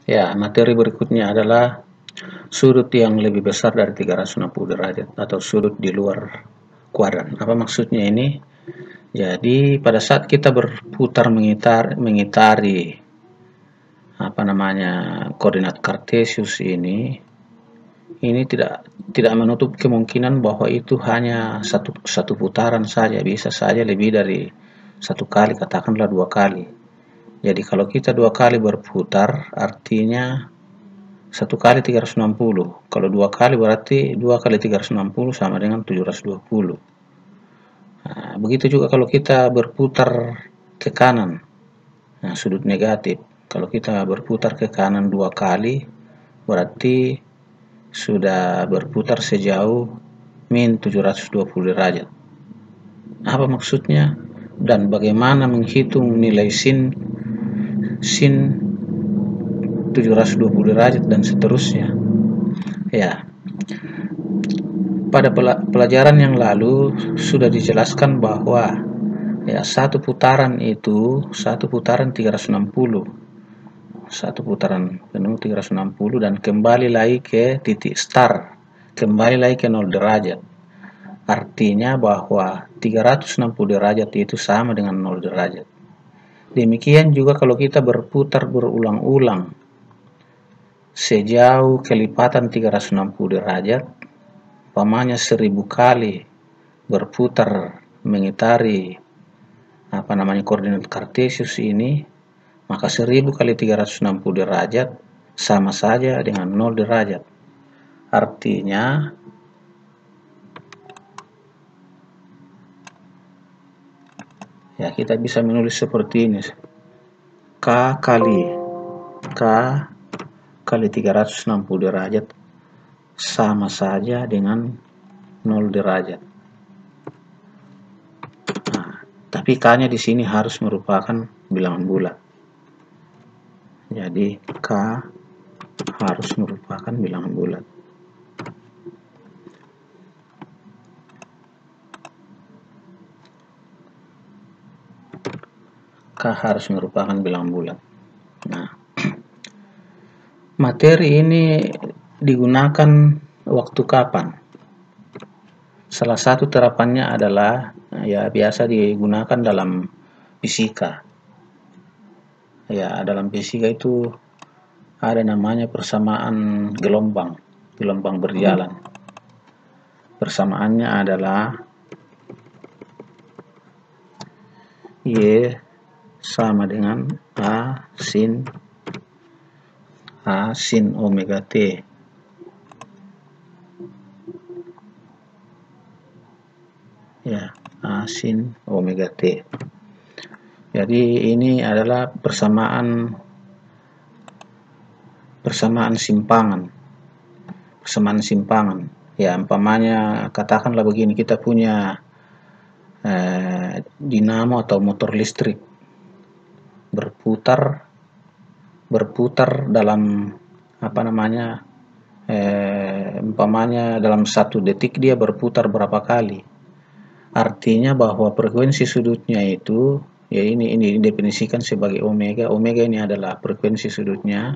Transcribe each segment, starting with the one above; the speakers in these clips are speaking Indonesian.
Ya, materi berikutnya adalah sudut yang lebih besar dari 360 derajat atau sudut di luar kuadran. Apa maksudnya ini? Jadi pada saat kita berputar mengitari apa namanya koordinat kartesius ini tidak menutup kemungkinan bahwa itu hanya satu putaran saja, bisa saja lebih dari satu kali, katakanlah 2 kali. Jadi kalau kita 2 kali berputar, artinya 1 kali 360. Kalau 2 kali berarti 2 kali 360 sama dengan 720. Nah, begitu juga kalau kita berputar ke kanan. Nah, sudut negatif. Kalau kita berputar ke kanan 2 kali, berarti sudah berputar sejauh min 720 derajat. Apa maksudnya? Dan bagaimana menghitung nilai sin 720 derajat dan seterusnya? Ya, pada pelajaran yang lalu sudah dijelaskan bahwa ya satu putaran 360. Satu putaran penuh 360 dan kembali lagi ke titik start, kembali lagi ke 0 derajat. Artinya bahwa 360 derajat itu sama dengan 0 derajat. Demikian juga kalau kita berputar berulang-ulang sejauh kelipatan 360 derajat, umpamanya 1000 kali berputar mengitari koordinat kartesius ini, maka 1000 kali 360 derajat sama saja dengan 0 derajat. Artinya ya kita bisa menulis seperti ini. K kali 360 derajat sama saja dengan 0 derajat. Nah, tapi K-nya di sini harus merupakan bilangan bulat. Jadi K harus merupakan bilangan bulat. K harus merupakan bilangan bulat. Nah, materi ini digunakan waktu kapan? Salah satu terapannya adalah ya biasa digunakan dalam fisika. Ya, dalam fisika itu ada namanya persamaan gelombang berjalan. Persamaannya adalah Y sama dengan A sin omega T. Ya, A sin omega T. Jadi ini adalah persamaan simpangan. Ya, umpamanya katakanlah begini, kita punya dinamo atau motor listrik berputar dalam umpamanya dalam 1 detik dia berputar berapa kali. Artinya bahwa frekuensi sudutnya itu ya ini definisikan sebagai omega. Omega ini adalah frekuensi sudutnya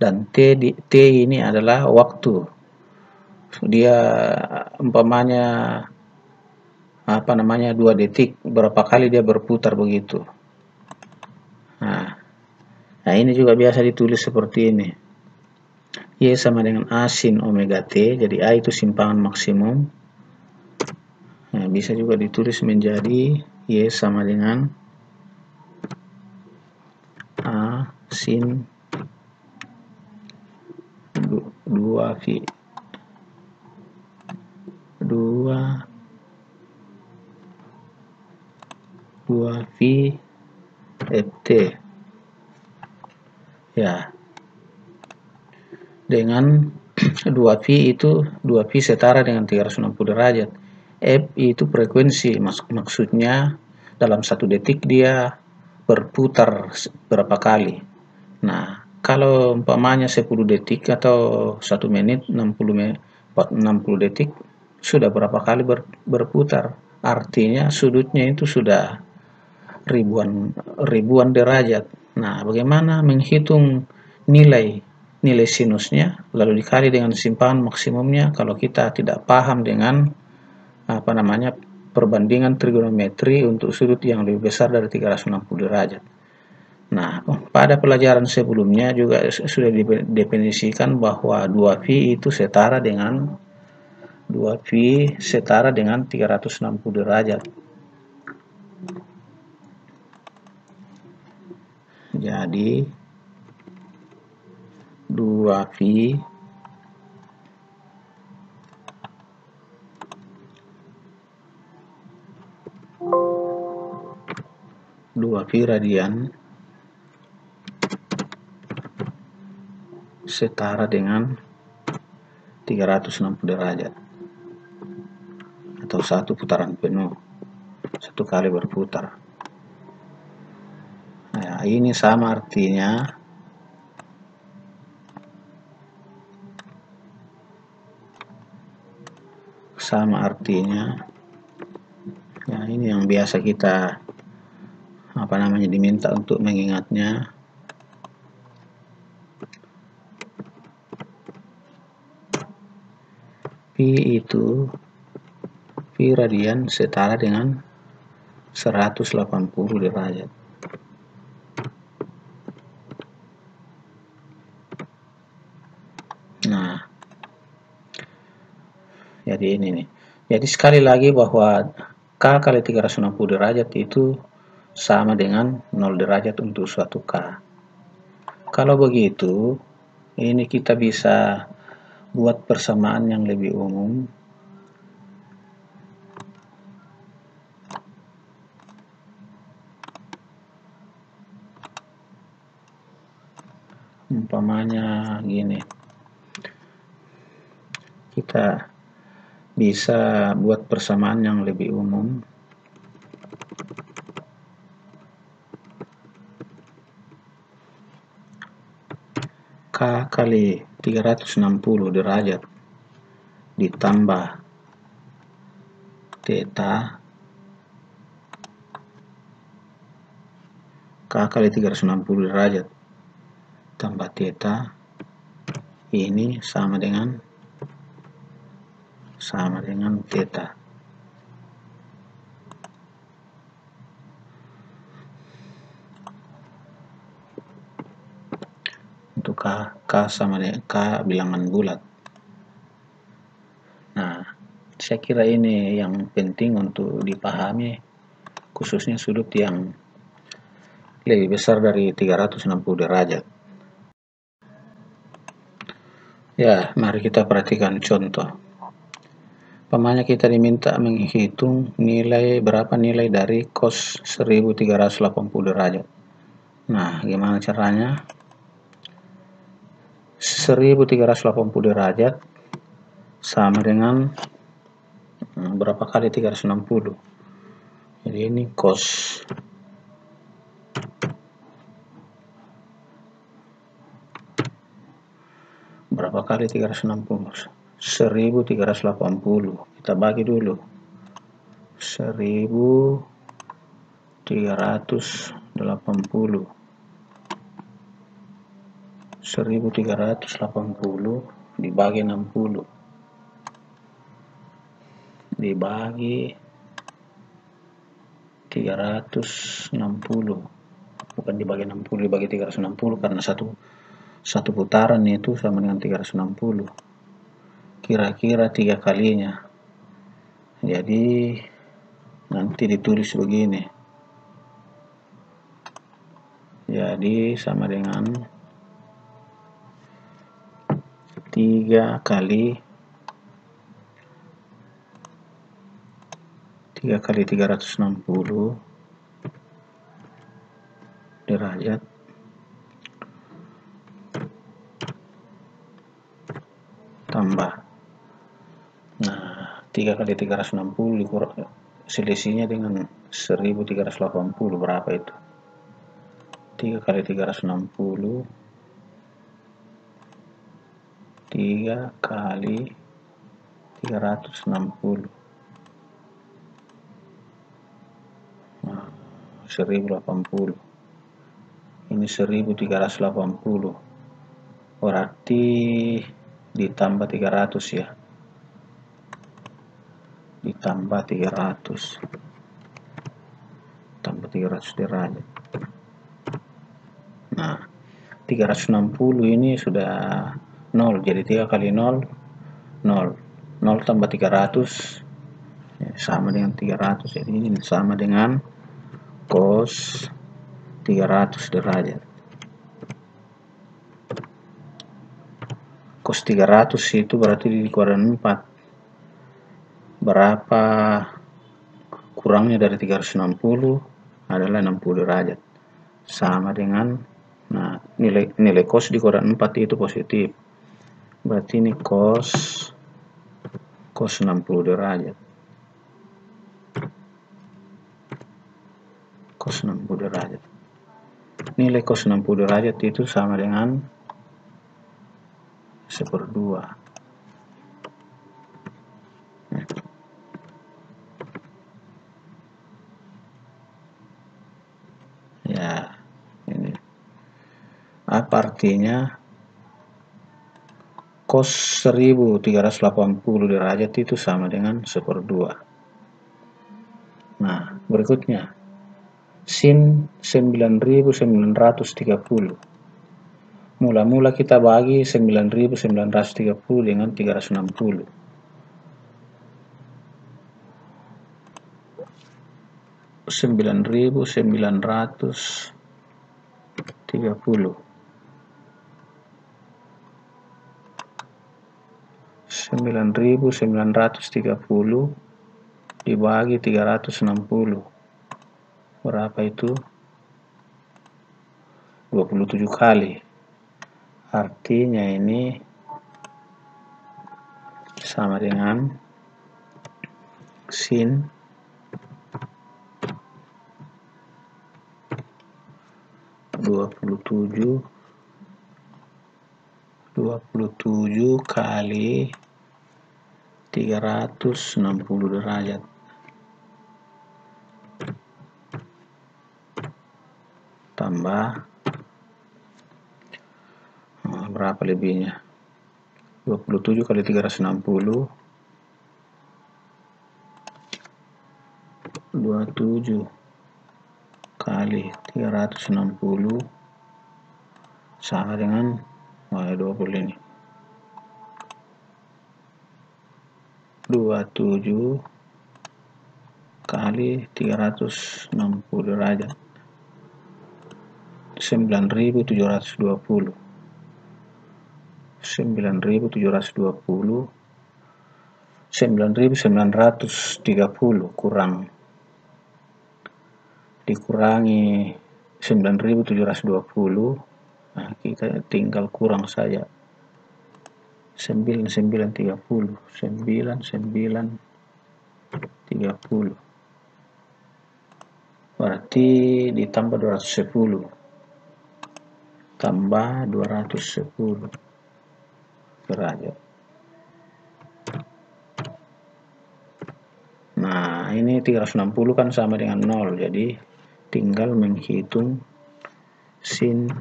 dan T ini adalah waktu. Dia umpamanya 2 detik berapa kali dia berputar begitu. Nah, ini juga biasa ditulis seperti ini. Y sama dengan A sin omega T, jadi A itu simpangan maksimum. Nah, bisa juga ditulis menjadi Y sama dengan A sin 2V FT. Ya, dengan 2V itu 2V setara dengan 360 derajat. F itu frekuensi, maksudnya dalam 1 detik dia berputar berapa kali. Nah, kalau umpamanya 10 detik atau 1 menit 60 detik sudah berapa kali berputar. Artinya sudutnya itu sudah ribuan derajat. Nah, bagaimana menghitung nilai sinusnya lalu dikali dengan simpangan maksimumnya kalau kita tidak paham dengan perbandingan trigonometri untuk sudut yang lebih besar dari 360 derajat. Nah, pada pelajaran sebelumnya juga sudah didefinisikan bahwa 2π itu setara dengan 360 derajat. Jadi 2π radian setara dengan 360 derajat atau satu putaran penuh, satu kali berputar. Nah, ini sama artinya ya, ini yang biasa kita diminta untuk mengingatnya. Pi radian setara dengan 180 derajat. Nah, jadi ini nih. Jadi sekali lagi bahwa K kali 360 derajat itu sama dengan 0 derajat untuk suatu K. Kalau begitu, ini kita bisa buat persamaan yang lebih umum. Umpamanya gini. Kita bisa buat persamaan yang lebih umum. K kali 360 derajat ditambah theta, K kali 360 derajat tambah theta, ini sama dengan theta. Untuk K sama dengan K bilangan bulat. Nah, saya kira ini yang penting untuk dipahami, khususnya sudut yang lebih besar dari 360 derajat. Ya, mari kita perhatikan contoh. Umpamanya kita diminta menghitung berapa nilai dari cos 1380 derajat. Nah, gimana caranya? 1380 derajat sama dengan berapa kali 360? Jadi ini cos berapa kali 360? 1380. Kita bagi dulu. 1380. 1380 dibagi 60 dibagi 360, bukan dibagi 60, dibagi 360 karena satu putaran itu sama dengan 360, kira-kira 3 kalinya. Jadi nanti ditulis begini, jadi sama dengan 3 kali 360 derajat tambah, nah 3 kali 360 selisihnya dengan 1380 berapa itu? 3 kali 360 3 kali 360, 1080. Ini 1380. berarti ditambah 300 ya, ditambah 300 tambah 300 derajat. Nah, 360 ini sudah 0, jadi 3 kali 0 0 0 tambah 300 ya, sama dengan 300. Jadi ini sama dengan cos 300 derajat. Cos 300 itu berarti dikurangi 4. Berapa kurangnya dari 360 adalah 60 derajat. Sama dengan, nah, nilai cos dikurangi 4 itu positif. Berarti ini cos 60 derajat. Cos 60 derajat. Nilai cos 60 derajat itu sama dengan 1/2. Ya, ini. Apa artinya? Cos 1380 derajat itu sama dengan 1/2. Nah, berikutnya sin 9930. Mula-mula kita bagi 9930 dengan 360. 9930 dibagi 360. Berapa itu? 27 kali. Artinya ini sama dengan sin 27 kali 360 derajat. Tambah, berapa lebihnya? 27 kali 360, 27 kali 360 sama dengan 20 ini. 27 kali 360 derajat. 9720. 9930 kurang dikurangi 9720. Nah, kita tinggal kurang saja 9930. Berarti ditambah 210 tambah 210 derajat. Nah, ini 360 kan sama dengan 0, jadi tinggal menghitung sin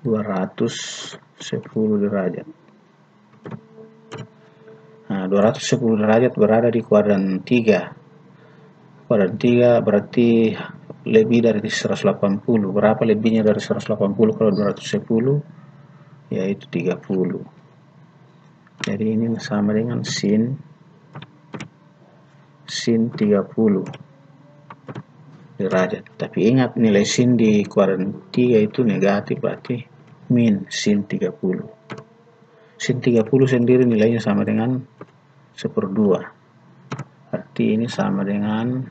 210 derajat. Nah, 210 derajat berada di kuadran 3. Kuadran 3 berarti lebih dari 180. Berapa lebihnya dari 180 kalau 210? Yaitu 30. Jadi ini sama dengan sin 30 derajat. Tapi ingat, nilai sin di kuadran 3 itu negatif, berarti min sin 30. Sin 30 sendiri nilainya sama dengan 1/2. Berarti ini sama dengan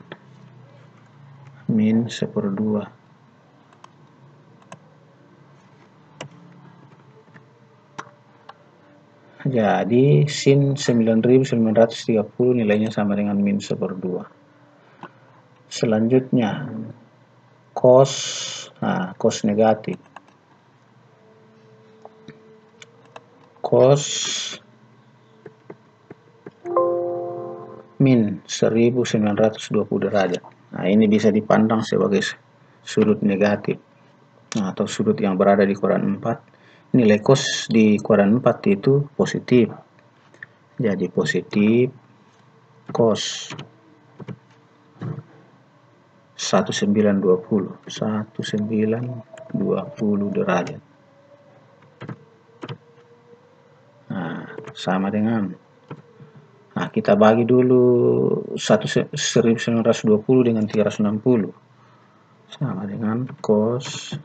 min 1/2. Jadi sin 9930 nilainya sama dengan min 1/2. Selanjutnya cos, cos negatif. Cos min 1920 derajat. Nah, ini bisa dipandang sebagai sudut negatif, atau sudut yang berada di kuadran 4 nilai cos di kuadran 4 itu positif. Jadi positif cos 1920 derajat. Nah, sama dengan, nah kita bagi dulu 1920 dengan 360, sama dengan cos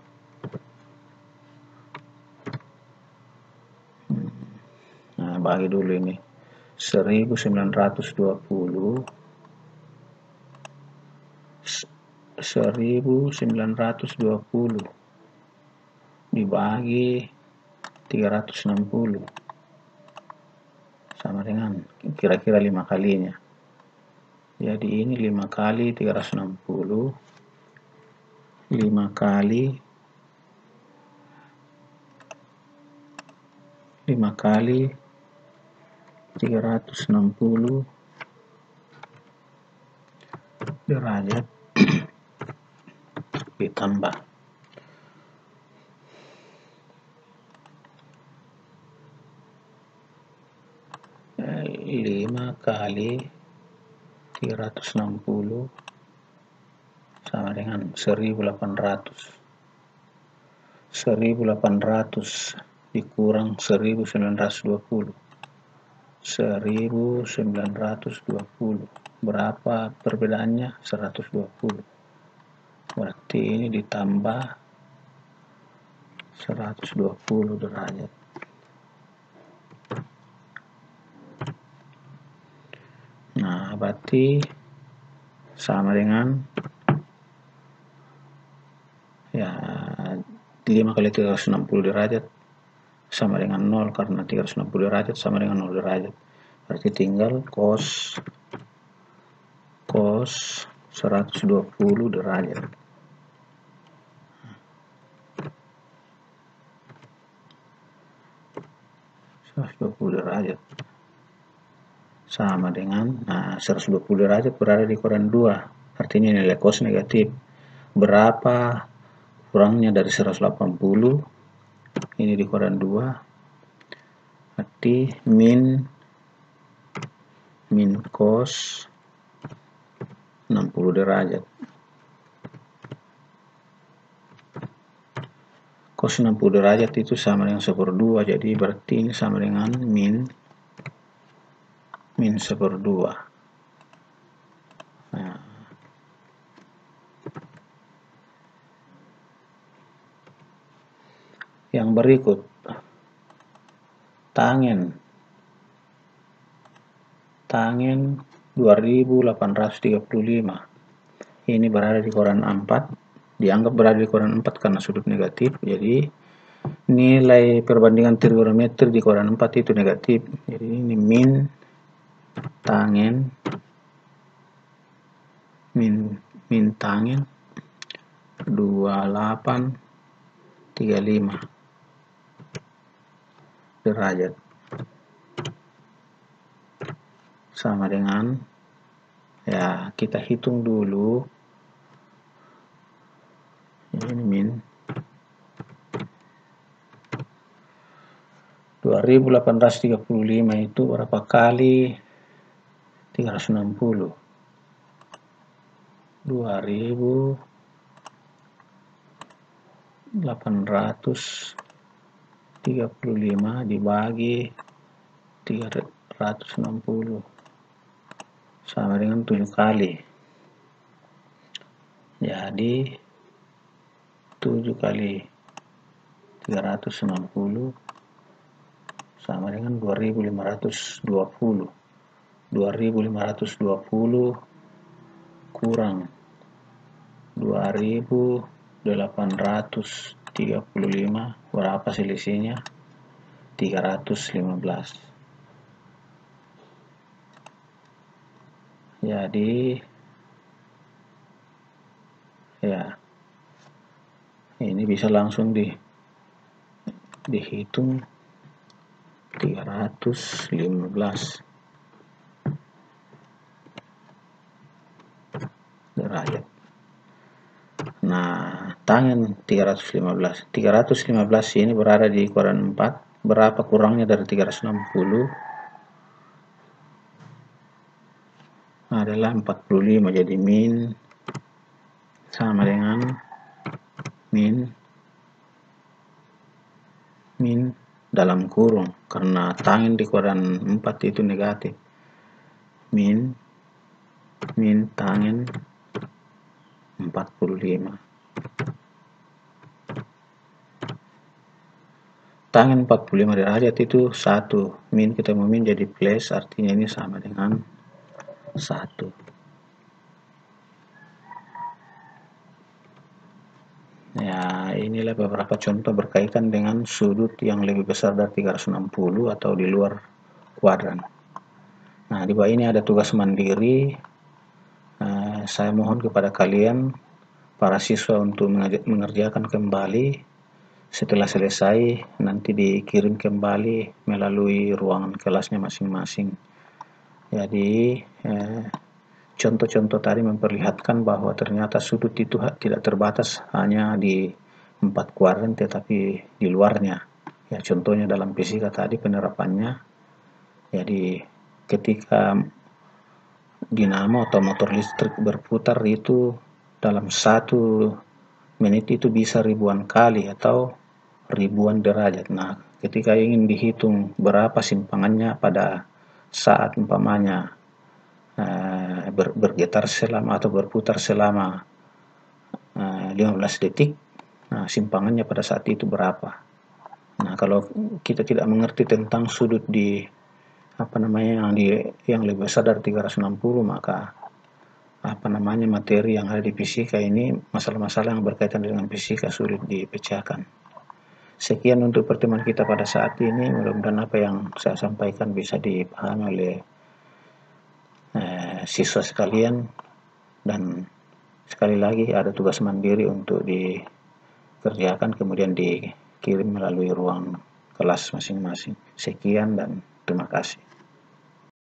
bagi dulu ini 1920 dibagi 360 sama dengan kira-kira 5 kalinya. Jadi ini 5 kali 360, 5 kali 360 derajat ditambah 5 kali 360 sama dengan 1800 dikurang 1920. 1920 berapa perbedaannya? 120. Berarti ini ditambah 120 derajat. Nah, berarti sama dengan ya 5 kali 360 derajat sama dengan 0, karena 360 derajat sama dengan 0 derajat. Berarti tinggal cos 120 derajat. Sama dengan 120 derajat berada di kuadran 2, artinya nilai cos negatif. Berapa kurangnya dari 180? Ini di kuadran 2, berarti min cos 60 derajat. Cos 60 derajat itu sama dengan 1/2, jadi berarti ini sama dengan min 1/2. Nah, yang berikut tangen 2835 ini berada di kuadran 4, dianggap berada di kuadran 4 karena sudut negatif. Jadi nilai perbandingan trigonometri di kuadran 4 itu negatif. Jadi ini min tangen 2835 derajat sama dengan, ya kita hitung dulu, ini min 2835 itu berapa kali 360? 2835 dibagi 360 sama dengan 7 kali. Jadi 7 kali 360 sama dengan 2520. 2520 kurang 2835, berapa selisihnya? 315. Jadi ya ini bisa langsung dihitung 315 derajat. Nah, tangen 315. 315 ini berada di kuadran 4. Berapa kurangnya dari 360? Adalah 45. Jadi min sama dengan min dalam kurung, karena tangen di kuadran 4 itu negatif. Min tangen 45. Tangen 45 derajat itu 1. Min ketemu min jadi plus, artinya ini sama dengan 1. Ya, inilah beberapa contoh berkaitan dengan sudut yang lebih besar dari 360 atau di luar kuadran. Nah, di bawah ini ada tugas mandiri. Saya mohon kepada kalian, para siswa, untuk mengerjakan kembali. Setelah selesai, nanti dikirim kembali melalui ruangan kelasnya masing-masing. Jadi, contoh-contoh tadi memperlihatkan bahwa ternyata sudut itu tidak terbatas hanya di 4 kuadran, tetapi di luarnya. Ya, contohnya dalam fisika tadi penerapannya. Jadi, ketika dinamo atau motor listrik berputar itu dalam 1 menit itu bisa ribuan kali atau ribuan derajat. Nah, ketika ingin dihitung berapa simpangannya pada saat umpamanya bergetar selama atau berputar selama 15 detik, nah, simpangannya pada saat itu berapa. Nah, kalau kita tidak mengerti tentang sudut di yang lebih besar dari 360, maka materi yang ada di fisika ini, masalah-masalah yang berkaitan dengan fisika sulit dipecahkan. Sekian untuk pertemuan kita pada saat ini. Mudah-mudahan apa yang saya sampaikan bisa dipahami oleh siswa sekalian, dan sekali lagi ada tugas mandiri untuk dikerjakan kemudian dikirim melalui ruang kelas masing-masing. Sekian dan terima kasih.